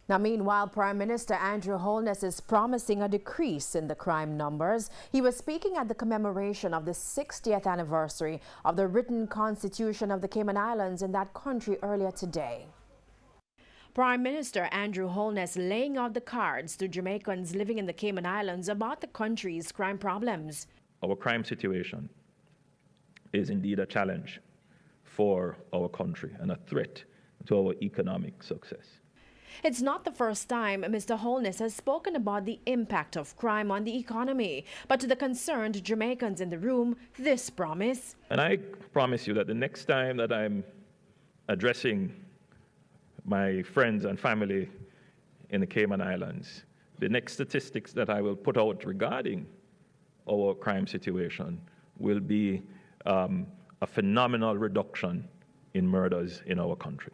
Now, meanwhile, Prime Minister Andrew Holness is promising a decrease in the crime numbers. He was speaking at the commemoration of the 60th anniversary of the written constitution of the Cayman Islands in that country earlier today. Prime Minister Andrew Holness laying out the cards to Jamaicans living in the Cayman Islands about the country's crime problems. Our crime situation is indeed a challenge for our country and a threat to our economic success. It's not the first time Mr. Holness has spoken about the impact of crime on the economy, but to the concerned Jamaicans in the room, this promise. And I promise you that the next time that I'm addressing my friends and family in the Cayman Islands, the next statistics that I will put out regarding our crime situation will be a phenomenal reduction in murders in our country.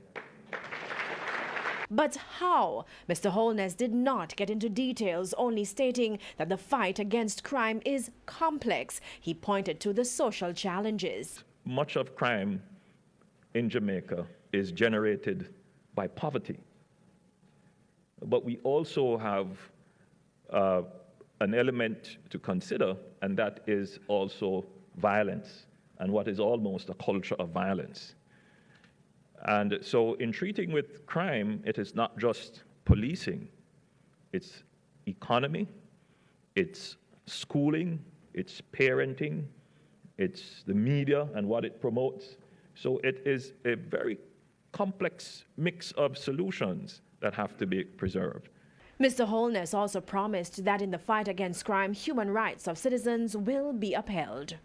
But how? Mr. Holness did not get into details, only stating that the fight against crime is complex. He pointed to the social challenges. Much of crime in Jamaica is generated by poverty. But we also have an element to consider, and that is also violence, and what is almost a culture of violence. And so in treating with crime, it is not just policing, it's economy, it's schooling, it's parenting, it's the media and what it promotes. So it is a very complex mix of solutions that have to be preserved. Mr. Holness also promised that in the fight against crime, human rights of citizens will be upheld.